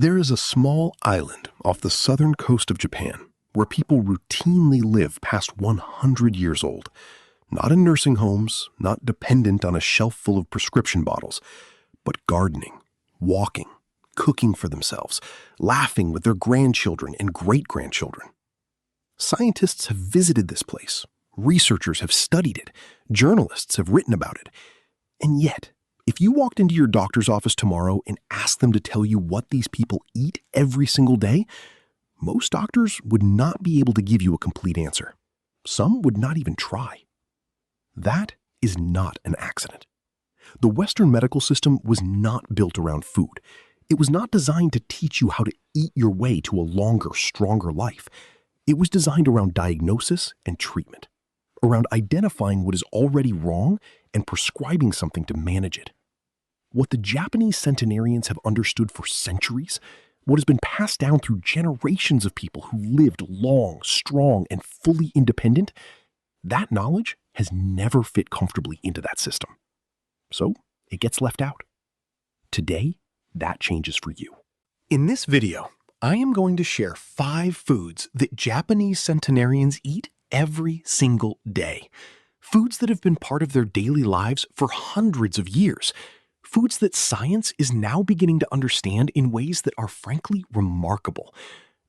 There is a small island off the southern coast of Japan where people routinely live past 100 years old. Not in nursing homes, not dependent on a shelf full of prescription bottles, but gardening, walking, cooking for themselves, laughing with their grandchildren and great-grandchildren. Scientists have visited this place. Researchers have studied it. Journalists have written about it. And yet, if you walked into your doctor's office tomorrow and asked them to tell you what these people eat every single day, most doctors would not be able to give you a complete answer. Some would not even try. That is not an accident. The Western medical system was not built around food. It was not designed to teach you how to eat your way to a longer, stronger life. It was designed around diagnosis and treatment, around identifying what is already wrong and prescribing something to manage it. What the Japanese centenarians have understood for centuries, what has been passed down through generations of people who lived long, strong, and fully independent, that knowledge has never fit comfortably into that system. So it gets left out. Today, that changes for you. In this video, I am going to share 5 foods that Japanese centenarians eat every single day. Foods that have been part of their daily lives for hundreds of years. Foods that science is now beginning to understand in ways that are frankly remarkable.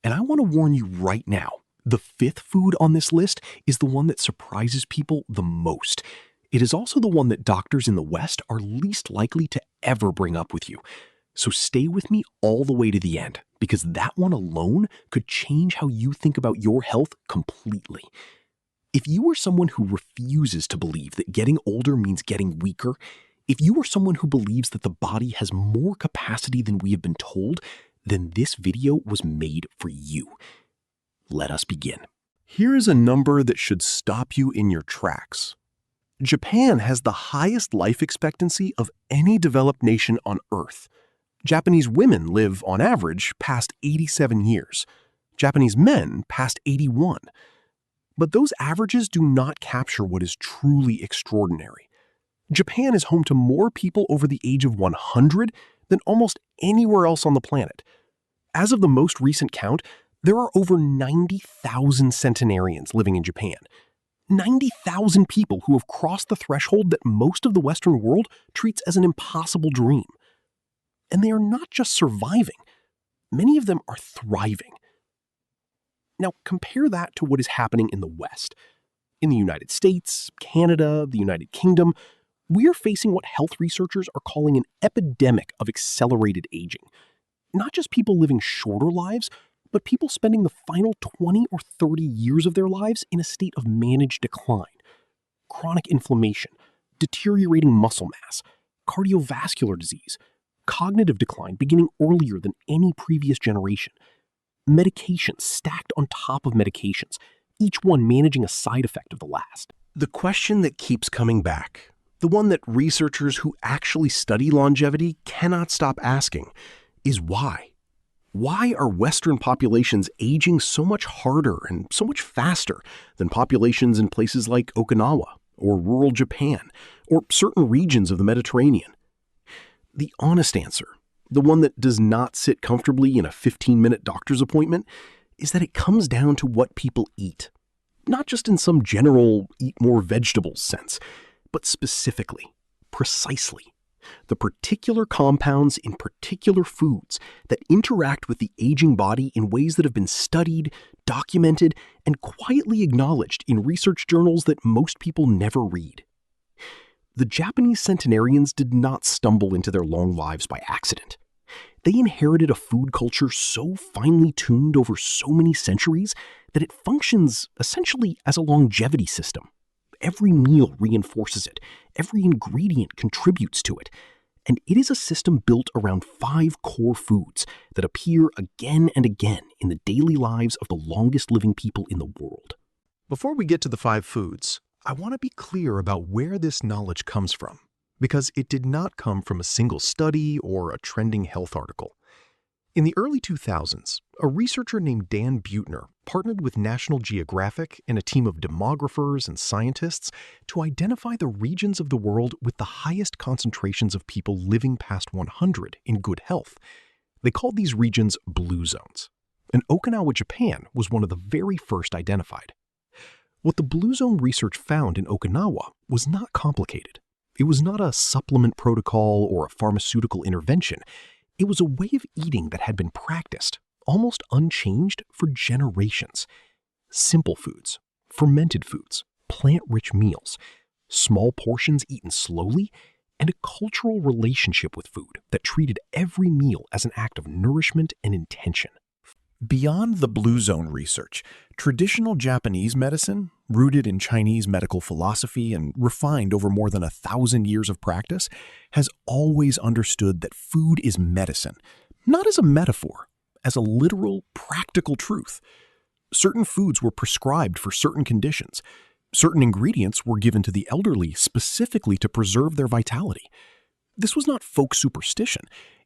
And I want to warn you right now, the 5th food on this list is the one that surprises people the most. It is also the one that doctors in the West are least likely to ever bring up with you. So stay with me all the way to the end, because that one alone could change how you think about your health completely. If you are someone who refuses to believe that getting older means getting weaker, if you are someone who believes that the body has more capacity than we have been told, then this video was made for you. Let us begin. Here is a number that should stop you in your tracks. Japan has the highest life expectancy of any developed nation on Earth. Japanese women live, on average, past 87 years. Japanese men past 81. But those averages do not capture what is truly extraordinary. Japan is home to more people over the age of 100 than almost anywhere else on the planet. As of the most recent count, there are over 90,000 centenarians living in Japan. 90,000 people who have crossed the threshold that most of the Western world treats as an impossible dream. And they are not just surviving. Many of them are thriving. Now, compare that to what is happening in the West. In the United States, Canada, the United Kingdom, we are facing what health researchers are calling an epidemic of accelerated aging. Not just people living shorter lives, but people spending the final 20 or 30 years of their lives in a state of managed decline. Chronic inflammation, deteriorating muscle mass, cardiovascular disease, cognitive decline beginning earlier than any previous generation, medications stacked on top of medications, each one managing a side effect of the last. The question that keeps coming back, the one that researchers who actually study longevity cannot stop asking, is why? Why are Western populations aging so much harder and so much faster than populations in places like Okinawa or rural Japan or certain regions of the Mediterranean? The honest answer, the one that does not sit comfortably in a 15-minute doctor's appointment, is that it comes down to what people eat. Not just in some general eat more vegetables sense, but specifically, precisely, the particular compounds in particular foods that interact with the aging body in ways that have been studied, documented, and quietly acknowledged in research journals that most people never read. The Japanese centenarians did not stumble into their long lives by accident. They inherited a food culture so finely tuned over so many centuries that it functions essentially as a longevity system. Every meal reinforces it. Every ingredient contributes to it. And it is a system built around 5 core foods that appear again and again in the daily lives of the longest living people in the world. Before we get to the 5 foods, I want to be clear about where this knowledge comes from, because it did not come from a single study or a trending health article. In the early 2000s, a researcher named Dan Buettner partnered with National Geographic and a team of demographers and scientists to identify the regions of the world with the highest concentrations of people living past 100 in good health. They called these regions blue zones, and Okinawa, Japan was one of the very first identified. What the blue zone research found in Okinawa was not complicated. It was not a supplement protocol or a pharmaceutical intervention. It was a way of eating that had been practiced, almost unchanged, for generations. Simple foods, fermented foods, plant-rich meals, small portions eaten slowly, and a cultural relationship with food that treated every meal as an act of nourishment and intention. Beyond the blue zone research, traditional Japanese medicine, rooted in Chinese medical philosophy and refined over more than 1,000 years of practice, has always understood that food is medicine, not as a metaphor, as a literal, practical truth. Certain foods were prescribed for certain conditions. Certain ingredients were given to the elderly specifically to preserve their vitality. This was not folk superstition.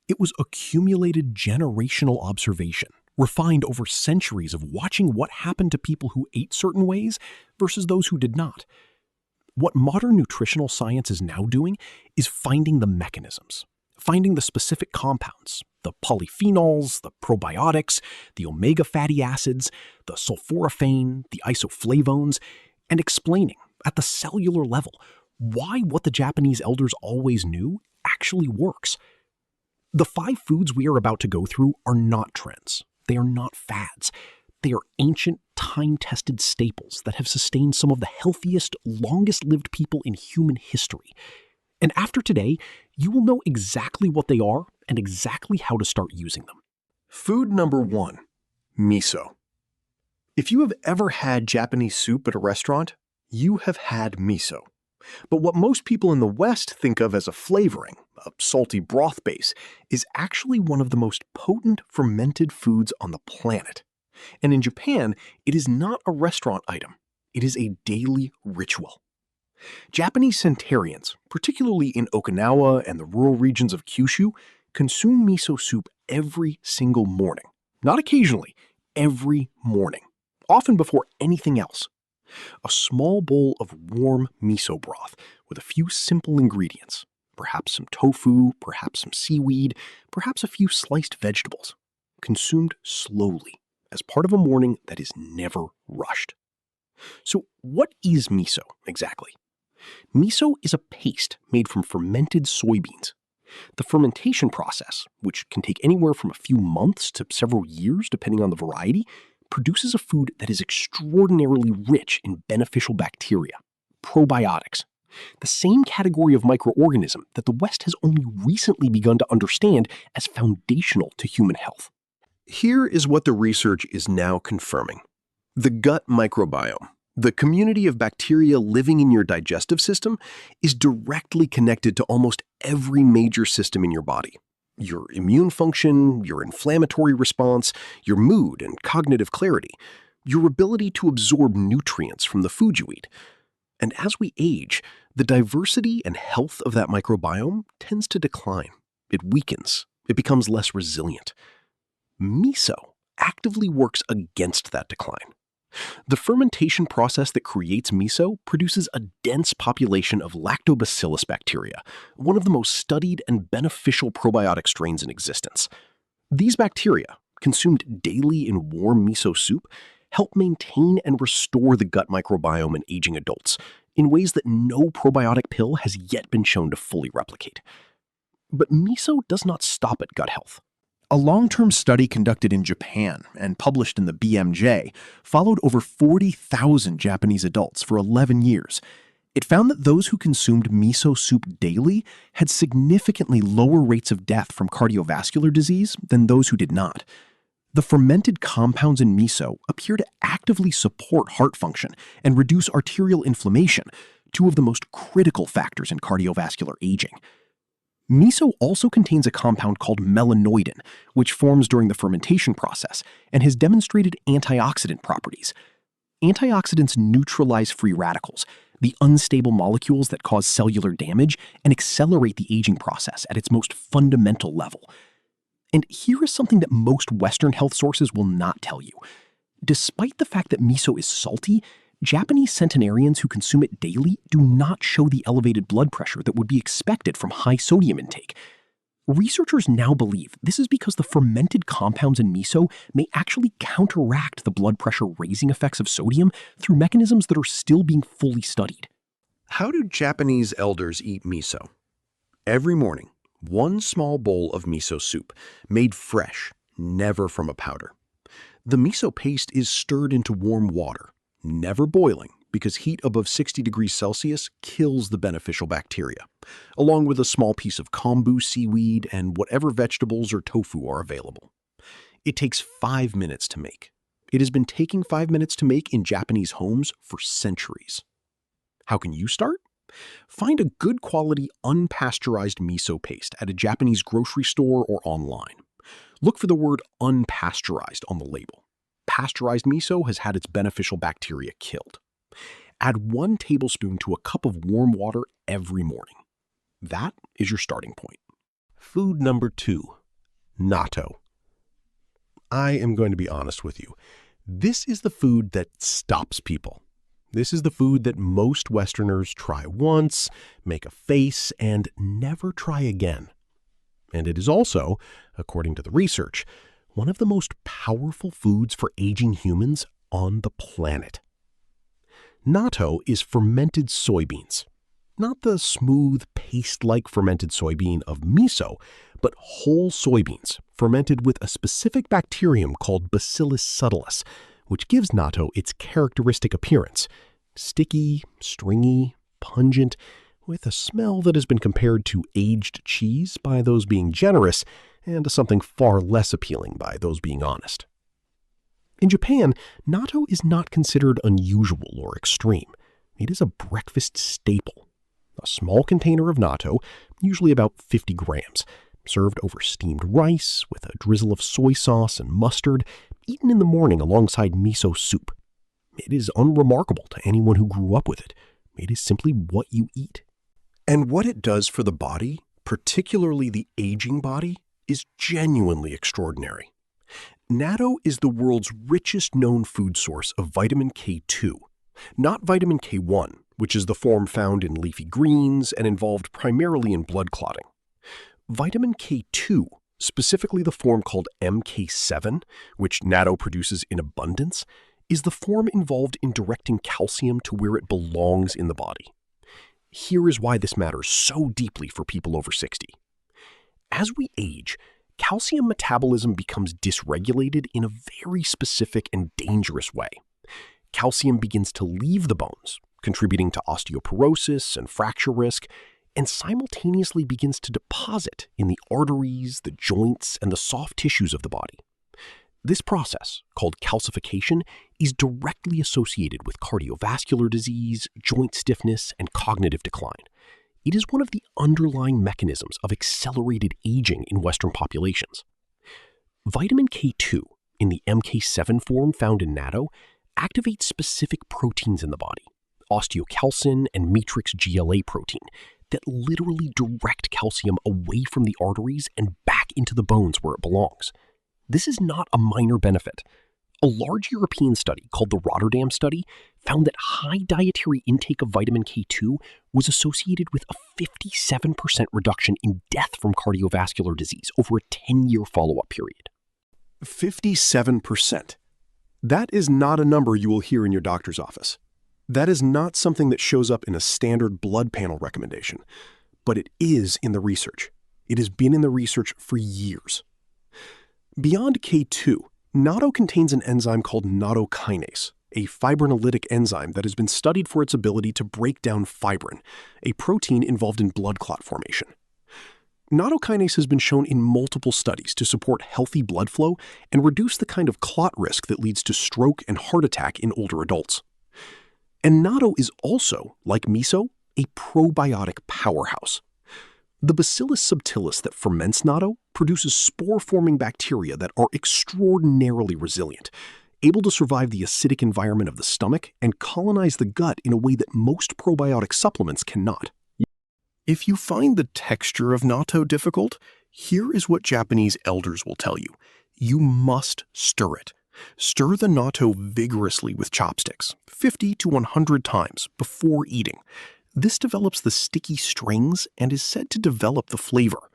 It was accumulated generational observation, refined over centuries of watching what happened to people who ate certain ways versus those who did not. What modern nutritional science is now doing is finding the mechanisms, finding the specific compounds, the polyphenols, the probiotics, the omega fatty acids, the sulforaphane, the isoflavones, and explaining at the cellular level why what the Japanese elders always knew actually works. The 5 foods we are about to go through are not trends. They are not fads. They are ancient, time-tested staples that have sustained some of the healthiest, longest-lived people in human history. And after today, you will know exactly what they are and exactly how to start using them. Food number 1, miso. If you have ever had Japanese soup at a restaurant, you have had miso. But what most people in the West think of as a flavoring, a salty broth base, is actually one of the most potent fermented foods on the planet. And in Japan, it is not a restaurant item. It is a daily ritual. Japanese centenarians, particularly in Okinawa and the rural regions of Kyushu, consume miso soup every single morning. Not occasionally, every morning, often before anything else. A small bowl of warm miso broth with a few simple ingredients, perhaps some tofu, perhaps some seaweed, perhaps a few sliced vegetables, consumed slowly as part of a morning that is never rushed. So what is miso exactly? Miso is a paste made from fermented soybeans. The fermentation process, which can take anywhere from a few months to several years depending on the variety, produces a food that is extraordinarily rich in beneficial bacteria, probiotics, the same category of microorganism that the West has only recently begun to understand as foundational to human health. Here is what the research is now confirming. The gut microbiome, the community of bacteria living in your digestive system, is directly connected to almost every major system in your body. Your immune function, your inflammatory response, your mood and cognitive clarity, your ability to absorb nutrients from the food you eat. And as we age, the diversity and health of that microbiome tends to decline. It weakens. It becomes less resilient. Miso actively works against that decline. The fermentation process that creates miso produces a dense population of lactobacillus bacteria, one of the most studied and beneficial probiotic strains in existence. These bacteria, consumed daily in warm miso soup, help maintain and restore the gut microbiome in aging adults in ways that no probiotic pill has yet been shown to fully replicate. But miso does not stop at gut health. A long-term study conducted in Japan and published in the BMJ followed over 40,000 Japanese adults for 11 years. It found that those who consumed miso soup daily had significantly lower rates of death from cardiovascular disease than those who did not. The fermented compounds in miso appear to actively support heart function and reduce arterial inflammation, 2 of the most critical factors in cardiovascular aging. Miso also contains a compound called melanoidin, which forms during the fermentation process and has demonstrated antioxidant properties. Antioxidants neutralize free radicals, the unstable molecules that cause cellular damage and accelerate the aging process at its most fundamental level. And here is something that most Western health sources will not tell you. Despite the fact that miso is salty, Japanese centenarians who consume it daily do not show the elevated blood pressure that would be expected from high sodium intake. Researchers now believe this is because the fermented compounds in miso may actually counteract the blood pressure raising effects of sodium through mechanisms that are still being fully studied. How do Japanese elders eat miso? Every morning, one small bowl of miso soup, made fresh, never from a powder. The miso paste is stirred into warm water, never boiling, because heat above 60 degrees Celsius kills the beneficial bacteria, along with a small piece of kombu seaweed and whatever vegetables or tofu are available. It takes 5 minutes to make. It has been taking 5 minutes to make in Japanese homes for centuries. How can you start? Find a good quality unpasteurized miso paste at a Japanese grocery store or online. Look for the word unpasteurized on the label. Pasteurized miso has had its beneficial bacteria killed. Add 1 tablespoon to a cup of warm water every morning. That is your starting point. Food number 2, natto. I am going to be honest with you. This is the food that stops people. This is the food that most Westerners try once, make a face, and never try again. And it is also, according to the research, one of the most powerful foods for aging humans on the planet. Natto is fermented soybeans. Not the smooth, paste-like fermented soybean of miso, but whole soybeans fermented with a specific bacterium called Bacillus subtilis, which gives natto its characteristic appearance: sticky, stringy, pungent, with a smell that has been compared to aged cheese by those being generous and to something far less appealing by those being honest. In Japan, natto is not considered unusual or extreme. It is a breakfast staple. A small container of natto, usually about 50 grams, served over steamed rice with a drizzle of soy sauce and mustard, eaten in the morning alongside miso soup. It is unremarkable to anyone who grew up with it. It is simply what you eat. And what it does for the body, particularly the aging body, is genuinely extraordinary. Natto is the world's richest known food source of vitamin K2, not vitamin K1, which is the form found in leafy greens and involved primarily in blood clotting. Vitamin K2, specifically the form called MK7, which natto produces in abundance, is the form involved in directing calcium to where it belongs in the body. Here is why this matters so deeply for people over 60. As we age, calcium metabolism becomes dysregulated in a very specific and dangerous way. Calcium begins to leave the bones, contributing to osteoporosis and fracture risk, and simultaneously begins to deposit in the arteries, the joints, and the soft tissues of the body. This process, called calcification, is directly associated with cardiovascular disease, joint stiffness, and cognitive decline. It is one of the underlying mechanisms of accelerated aging in Western populations. Vitamin K2, in the MK7 form found in natto, activates specific proteins in the body, osteocalcin and matrix GLA protein, that literally direct calcium away from the arteries and back into the bones where it belongs. This is not a minor benefit. A large European study called the Rotterdam study found that high dietary intake of vitamin K2 was associated with a 57% reduction in death from cardiovascular disease over a 10-year follow-up period. 57%. That is not a number you will hear in your doctor's office. That is not something that shows up in a standard blood panel recommendation, but it is in the research. It has been in the research for years. Beyond K2, natto contains an enzyme called nattokinase, a fibrinolytic enzyme that has been studied for its ability to break down fibrin, a protein involved in blood clot formation. Nattokinase has been shown in multiple studies to support healthy blood flow and reduce the kind of clot risk that leads to stroke and heart attack in older adults. And natto is also, like miso, a probiotic powerhouse. The Bacillus subtilis that ferments natto produces spore-forming bacteria that are extraordinarily resilient, able to survive the acidic environment of the stomach and colonize the gut in a way that most probiotic supplements cannot. If you find the texture of natto difficult, here is what Japanese elders will tell you. You must stir it. Stir the natto vigorously with chopsticks, 50 to 100 times, before eating. This develops the sticky strings and is said to develop the flavor.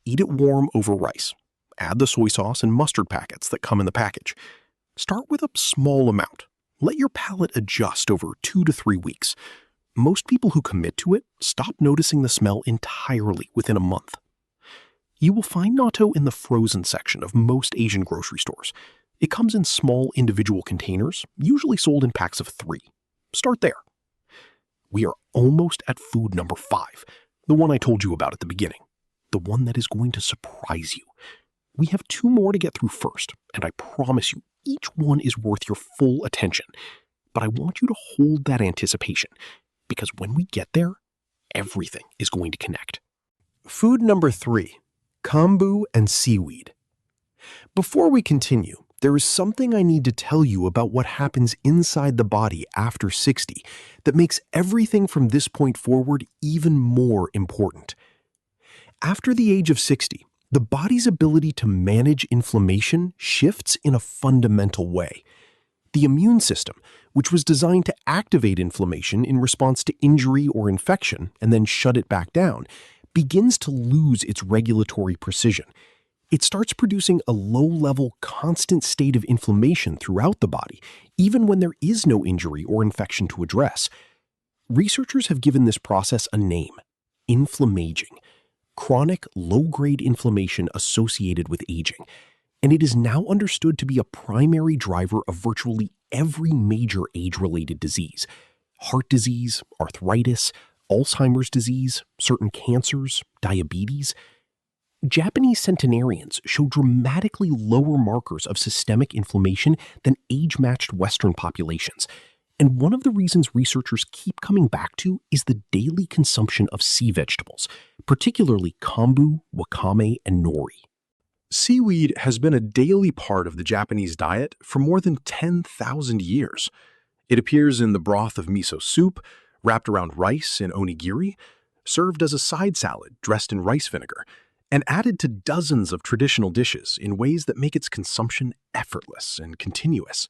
Eat it warm over rice. Add the soy sauce and mustard packets that come in the package. Start with a small amount. Let your palate adjust over 2 to 3 weeks. Most people who commit to it stop noticing the smell entirely within a month. You will find natto in the frozen section of most Asian grocery stores. It comes in small individual containers, usually sold in packs of 3. Start there. We are almost at food number 5, the one I told you about at the beginning, the one that is going to surprise you. We have 2 more to get through first, and I promise you, each one is worth your full attention. But I want you to hold that anticipation, because when we get there, everything is going to connect. Food number 3, kombu and seaweed. Before we continue, there is something I need to tell you about what happens inside the body after 60 that makes everything from this point forward even more important. After the age of 60, the body's ability to manage inflammation shifts in a fundamental way. The immune system, which was designed to activate inflammation in response to injury or infection and then shut it back down, begins to lose its regulatory precision. It starts producing a low-level, constant state of inflammation throughout the body, even when there is no injury or infection to address. Researchers have given this process a name: inflammaging, chronic, low-grade inflammation associated with aging, and it is now understood to be a primary driver of virtually every major age-related disease: heart disease, arthritis, Alzheimer's disease, certain cancers, diabetes. Japanese centenarians show dramatically lower markers of systemic inflammation than age-matched Western populations. And one of the reasons researchers keep coming back to is the daily consumption of sea vegetables, particularly kombu, wakame, and nori. Seaweed has been a daily part of the Japanese diet for more than 10,000 years. It appears in the broth of miso soup, wrapped around rice in onigiri, served as a side salad dressed in rice vinegar, and added to dozens of traditional dishes in ways that make its consumption effortless and continuous.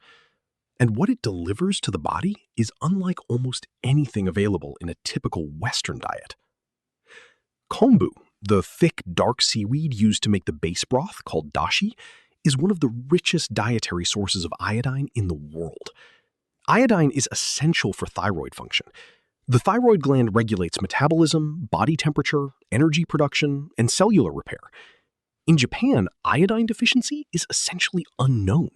And what it delivers to the body is unlike almost anything available in a typical Western diet. Kombu, the thick, dark seaweed used to make the base broth called dashi, is one of the richest dietary sources of iodine in the world. Iodine is essential for thyroid function. The thyroid gland regulates metabolism, body temperature, energy production, and cellular repair. In Japan, iodine deficiency is essentially unknown.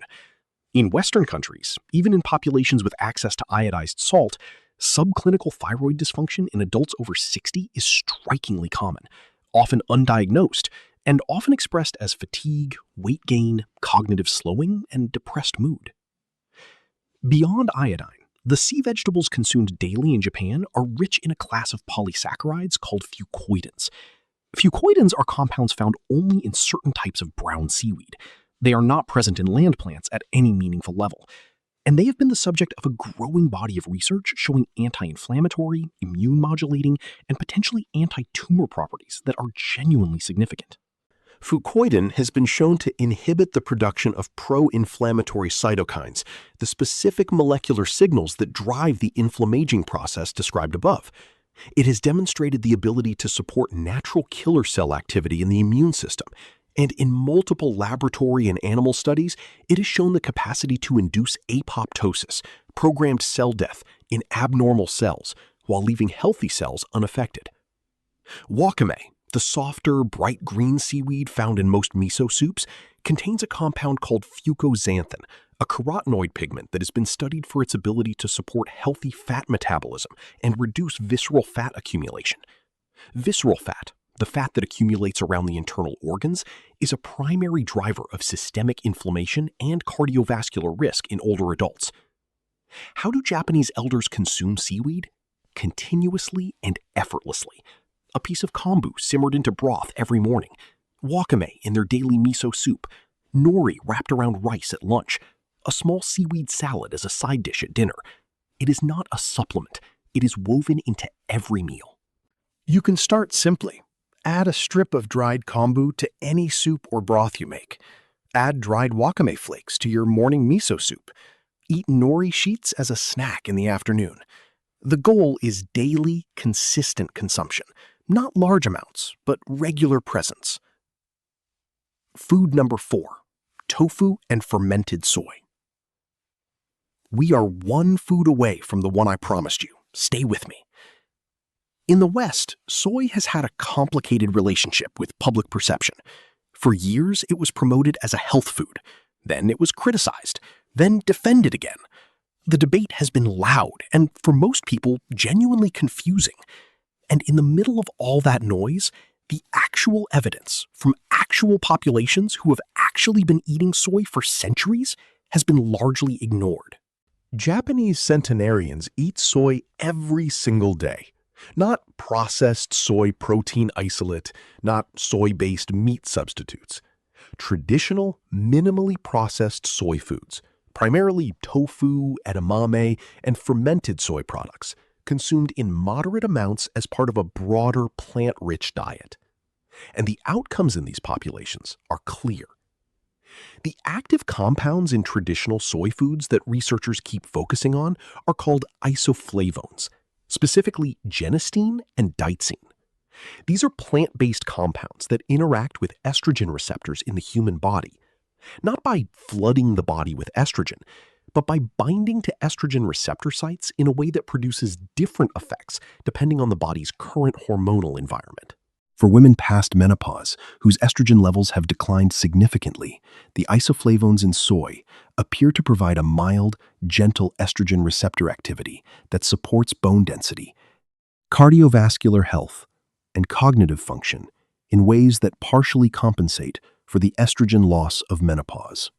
In Western countries, even in populations with access to iodized salt, subclinical thyroid dysfunction in adults over 60 is strikingly common, often undiagnosed, and often expressed as fatigue, weight gain, cognitive slowing, and depressed mood. Beyond iodine, the sea vegetables consumed daily in Japan are rich in a class of polysaccharides called fucoidins. Fucoidins are compounds found only in certain types of brown seaweed. They are not present in land plants at any meaningful level, and they have been the subject of a growing body of research showing anti-inflammatory, immune modulating, and potentially anti-tumor properties that are genuinely significant. Fucoidin has been shown to inhibit the production of pro-inflammatory cytokines, the specific molecular signals that drive the inflammaging process described above. It has demonstrated the ability to support natural killer cell activity in the immune system, and in multiple laboratory and animal studies, it has shown the capacity to induce apoptosis, programmed cell death, in abnormal cells, while leaving healthy cells unaffected. Wakame, the softer, bright green seaweed found in most miso soups, contains a compound called fucoxanthin, a carotenoid pigment that has been studied for its ability to support healthy fat metabolism and reduce visceral fat accumulation. Visceral fat, the fat that accumulates around the internal organs, is a primary driver of systemic inflammation and cardiovascular risk in older adults. How do Japanese elders consume seaweed? Continuously and effortlessly. A piece of kombu simmered into broth every morning, wakame in their daily miso soup, nori wrapped around rice at lunch, a small seaweed salad as a side dish at dinner. It is not a supplement. It is woven into every meal. You can start simply. Add a strip of dried kombu to any soup or broth you make. Add dried wakame flakes to your morning miso soup. Eat nori sheets as a snack in the afternoon. The goal is daily, consistent consumption. Not large amounts, but regular presence. Food number 4, tofu and fermented soy. We are one food away from the one I promised you. Stay with me. In the West, soy has had a complicated relationship with public perception. For years, it was promoted as a health food. Then it was criticized, then defended again. The debate has been loud and, for most people, genuinely confusing. And in the middle of all that noise, the actual evidence from actual populations who have actually been eating soy for centuries has been largely ignored. Japanese centenarians eat soy every single day. Not processed soy protein isolate, not soy-based meat substitutes. Traditional, minimally processed soy foods, primarily tofu, edamame, and fermented soy products, consumed in moderate amounts as part of a broader plant-rich diet. And the outcomes in these populations are clear. The active compounds in traditional soy foods that researchers keep focusing on are called isoflavones, specifically genistein and daitsein. These are plant-based compounds that interact with estrogen receptors in the human body, not by flooding the body with estrogen, but by binding to estrogen receptor sites in a way that produces different effects depending on the body's current hormonal environment. For women past menopause, whose estrogen levels have declined significantly, the isoflavones in soy appear to provide a mild, gentle estrogen receptor activity that supports bone density, cardiovascular health, and cognitive function in ways that partially compensate for the estrogen loss of menopause.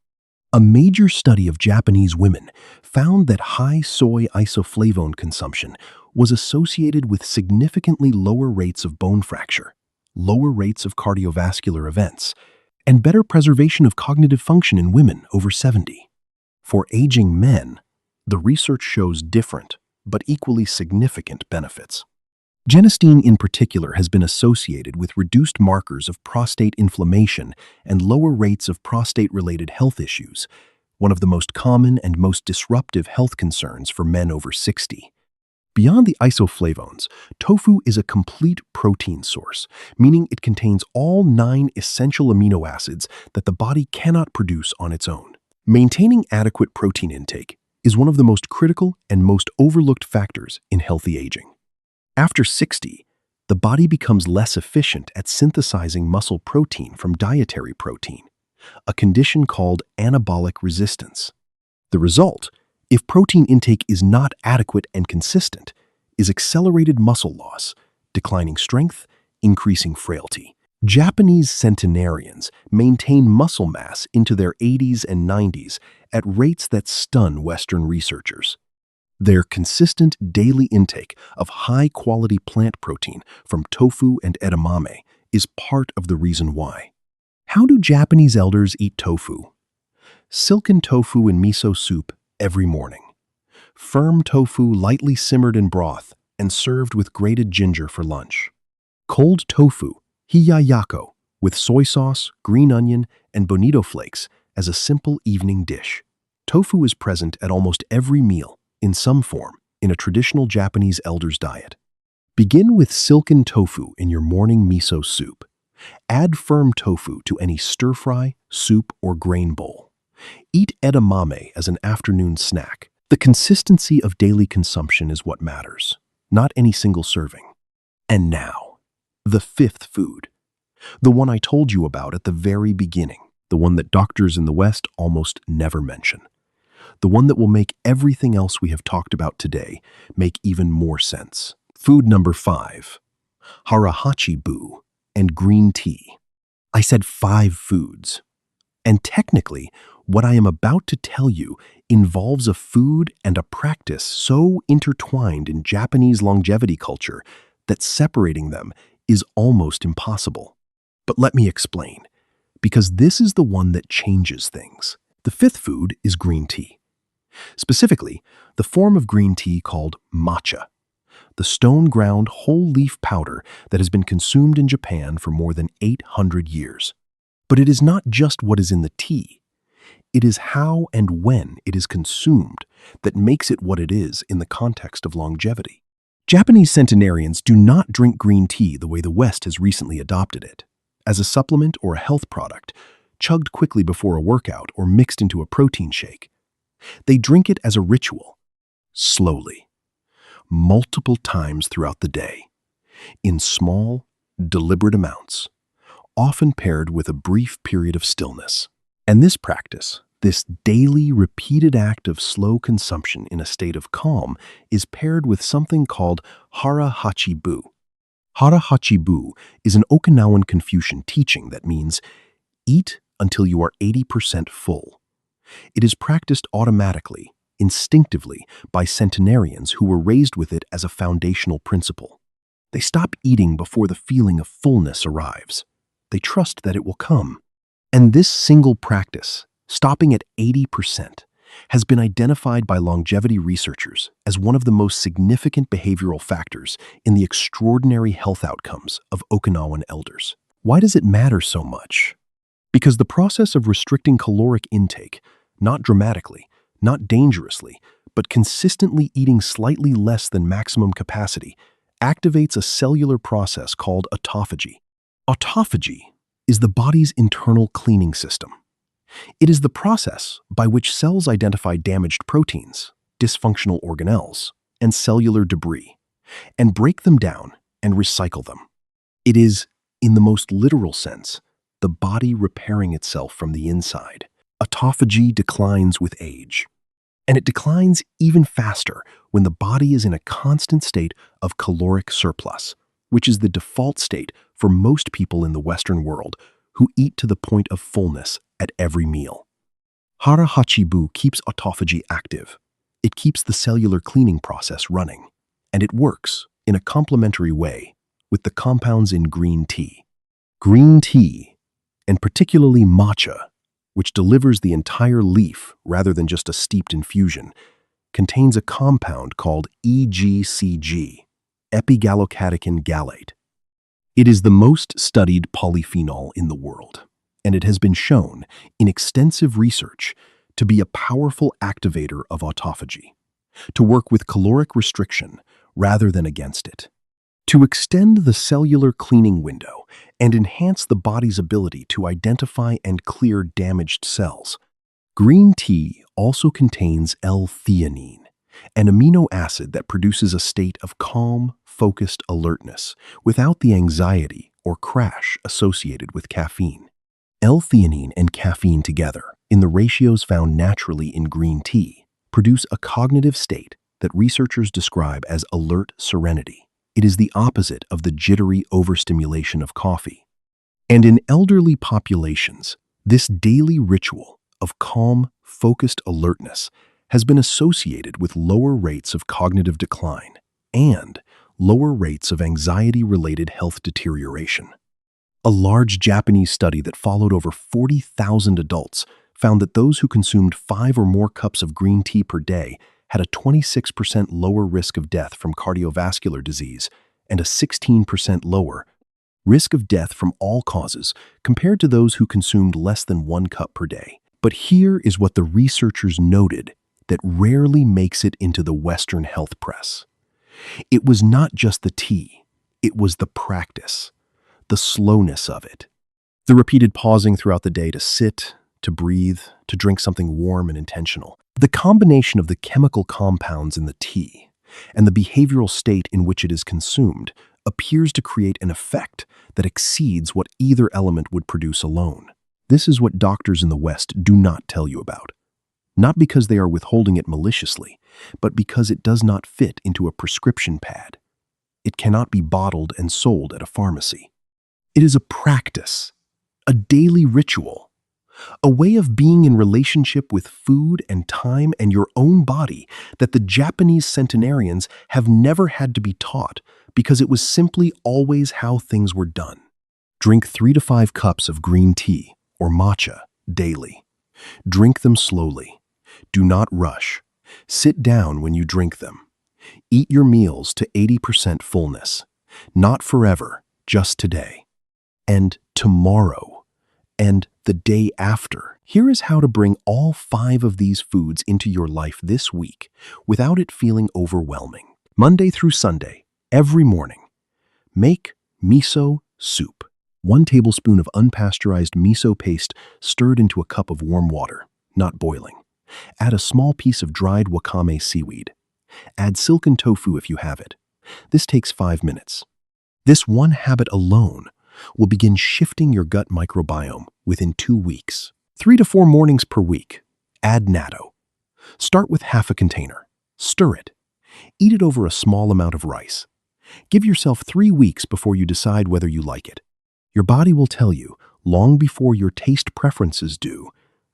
A major study of Japanese women found that high soy isoflavone consumption was associated with significantly lower rates of bone fracture, lower rates of cardiovascular events, and better preservation of cognitive function in women over 70. For aging men, the research shows different, but equally significant benefits. Genistein in particular has been associated with reduced markers of prostate inflammation and lower rates of prostate-related health issues, one of the most common and most disruptive health concerns for men over 60. Beyond the isoflavones, tofu is a complete protein source, meaning it contains all 9 essential amino acids that the body cannot produce on its own. Maintaining adequate protein intake is one of the most critical and most overlooked factors in healthy aging. After 60, the body becomes less efficient at synthesizing muscle protein from dietary protein, a condition called anabolic resistance. The result, if protein intake is not adequate and consistent, is accelerated muscle loss, declining strength, increasing frailty. Japanese centenarians maintain muscle mass into their 80s and 90s at rates that stun Western researchers. Their consistent daily intake of high-quality plant protein from tofu and edamame is part of the reason why. How do Japanese elders eat tofu? Silken tofu in miso soup every morning. Firm tofu lightly simmered in broth and served with grated ginger for lunch. Cold tofu, hiyayako, with soy sauce, green onion, and bonito flakes as a simple evening dish. Tofu is present at almost every meal, in some form, in a traditional Japanese elder's diet. Begin with silken tofu in your morning miso soup. Add firm tofu to any stir-fry, soup, or grain bowl. Eat edamame as an afternoon snack. The consistency of daily consumption is what matters, not any single serving. And now, the 5th food. The one I told you about at the very beginning, the one that doctors in the West almost never mention. The one that will make everything else we have talked about today make even more sense. Food number 5, harahachi-bu and green tea. I said 5 foods. And technically, what I am about to tell you involves a food and a practice so intertwined in Japanese longevity culture that separating them is almost impossible. But let me explain, because this is the one that changes things. The 5th food is green tea. Specifically, the form of green tea called matcha, the stone-ground whole leaf powder that has been consumed in Japan for more than 800 years. But it is not just what is in the tea. It is how and when it is consumed that makes it what it is in the context of longevity. Japanese centenarians do not drink green tea the way the West has recently adopted it, as a supplement or a health product, chugged quickly before a workout or mixed into a protein shake. They drink it as a ritual, slowly, multiple times throughout the day, in small, deliberate amounts, often paired with a brief period of stillness. And this practice, this daily, repeated act of slow consumption in a state of calm, is paired with something called hara hachi-bu. Hara hachi-bu is an Okinawan Confucian teaching that means eat until you are 80% full. It is practiced automatically, instinctively, by centenarians who were raised with it as a foundational principle. They stop eating before the feeling of fullness arrives. They trust that it will come. And this single practice, stopping at 80%, has been identified by longevity researchers as one of the most significant behavioral factors in the extraordinary health outcomes of Okinawan elders. Why does it matter so much? Because the process of restricting caloric intake, not dramatically, not dangerously, but consistently eating slightly less than maximum capacity, activates a cellular process called autophagy. Autophagy is the body's internal cleaning system. It is the process by which cells identify damaged proteins, dysfunctional organelles, and cellular debris, and break them down and recycle them. It is, in the most literal sense, the body repairing itself from the inside. Autophagy declines with age, and it declines even faster when the body is in a constant state of caloric surplus, which is the default state for most people in the Western world who eat to the point of fullness at every meal. Hara hachi-bu keeps autophagy active. It keeps the cellular cleaning process running, and it works in a complementary way with the compounds in green tea. Green tea, and particularly matcha, which delivers the entire leaf rather than just a steeped infusion, contains a compound called EGCG, epigallocatechin gallate. It is the most studied polyphenol in the world, and it has been shown in extensive research to be a powerful activator of autophagy, to work with caloric restriction rather than against it, to extend the cellular cleaning window and enhance the body's ability to identify and clear damaged cells. Green tea also contains L-theanine, an amino acid that produces a state of calm, focused alertness without the anxiety or crash associated with caffeine. L-theanine and caffeine together, in the ratios found naturally in green tea, produce a cognitive state that researchers describe as alert serenity. It is the opposite of the jittery overstimulation of coffee. And in elderly populations, this daily ritual of calm, focused alertness has been associated with lower rates of cognitive decline and lower rates of anxiety-related health deterioration. A large Japanese study that followed over 40,000 adults found that those who consumed 5 or more cups of green tea per day had a 26% lower risk of death from cardiovascular disease and a 16% lower risk of death from all causes compared to those who consumed less than 1 cup per day. But here is what the researchers noted that rarely makes it into the Western health press. It was not just the tea, it was the practice, the slowness of it. The repeated pausing throughout the day to sit, to breathe, to drink something warm and intentional. The combination of the chemical compounds in the tea and the behavioral state in which it is consumed appears to create an effect that exceeds what either element would produce alone. This is what doctors in the West do not tell you about. Not because they are withholding it maliciously, but because it does not fit into a prescription pad. It cannot be bottled and sold at a pharmacy. It is a practice, a daily ritual, a way of being in relationship with food and time and your own body that the Japanese centenarians have never had to be taught because it was simply always how things were done. Drink 3 to 5 cups of green tea or matcha daily. Drink them slowly. Do not rush. Sit down when you drink them. Eat your meals to 80% fullness. Not forever, just today. And tomorrow. And the day after. Here is how to bring all 5 of these foods into your life this week without it feeling overwhelming. Monday through Sunday, every morning, make miso soup. 1 tablespoon of unpasteurized miso paste stirred into a cup of warm water, not boiling. Add a small piece of dried wakame seaweed. Add silken tofu if you have it. This takes 5 minutes. This one habit alone will begin shifting your gut microbiome within 2 weeks. 3 to 4 mornings per week. Add natto. Start with half a container. Stir it. Eat it over a small amount of rice. Give yourself 3 weeks before you decide whether you like it. Your body will tell you, long before your taste preferences do,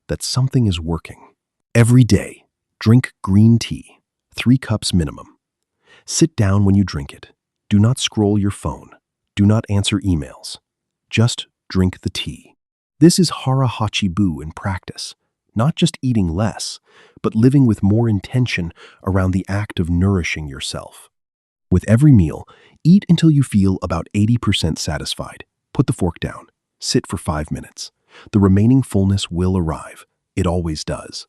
that something is working. Every day, drink green tea, 3 cups minimum. Sit down when you drink it. Do not scroll your phone. Do not answer emails. Just drink the tea. This is hara hachibu in practice, not just eating less, but living with more intention around the act of nourishing yourself. With every meal, eat until you feel about 80% satisfied. Put the fork down. Sit for 5 minutes. The remaining fullness will arrive. It always does.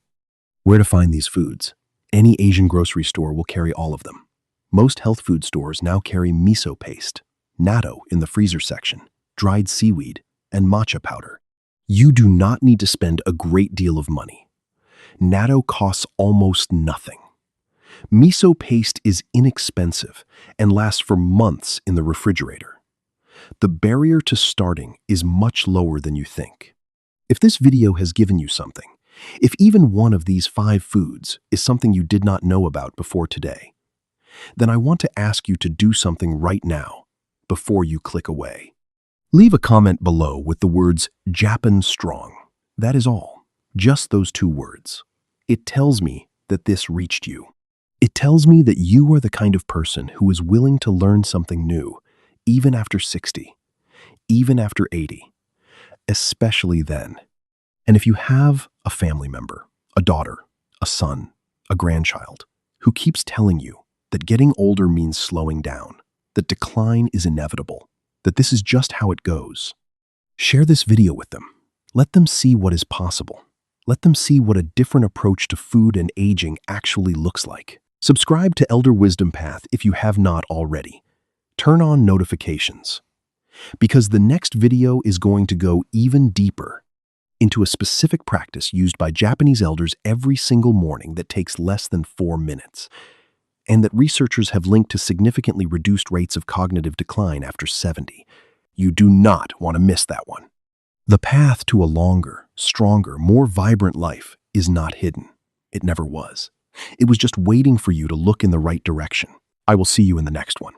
Where to find these foods? Any Asian grocery store will carry all of them. Most health food stores now carry miso paste, natto in the freezer section, dried seaweed, and matcha powder. You do not need to spend a great deal of money. Natto costs almost nothing. Miso paste is inexpensive and lasts for months in the refrigerator. The barrier to starting is much lower than you think. If this video has given you something, if even one of these 5 foods is something you did not know about before today, then I want to ask you to do something right now before you click away. Leave a comment below with the words Japan Strong. That is all. Just those 2 words. It tells me that this reached you. It tells me that you are the kind of person who is willing to learn something new, even after 60, even after 80, especially then. And if you have a family member, a daughter, a son, a grandchild, who keeps telling you that getting older means slowing down, that decline is inevitable, that this is just how it goes, share this video with them. Let them see what is possible. Let them see what a different approach to food and aging actually looks like. Subscribe to Elder Wisdom Path if you have not already. Turn on notifications, because the next video is going to go even deeper into a specific practice used by Japanese elders every single morning that takes less than 4 minutes, and that researchers have linked to significantly reduced rates of cognitive decline after 70. You do not want to miss that one. The path to a longer, stronger, more vibrant life is not hidden. It never was. It was just waiting for you to look in the right direction. I will see you in the next one.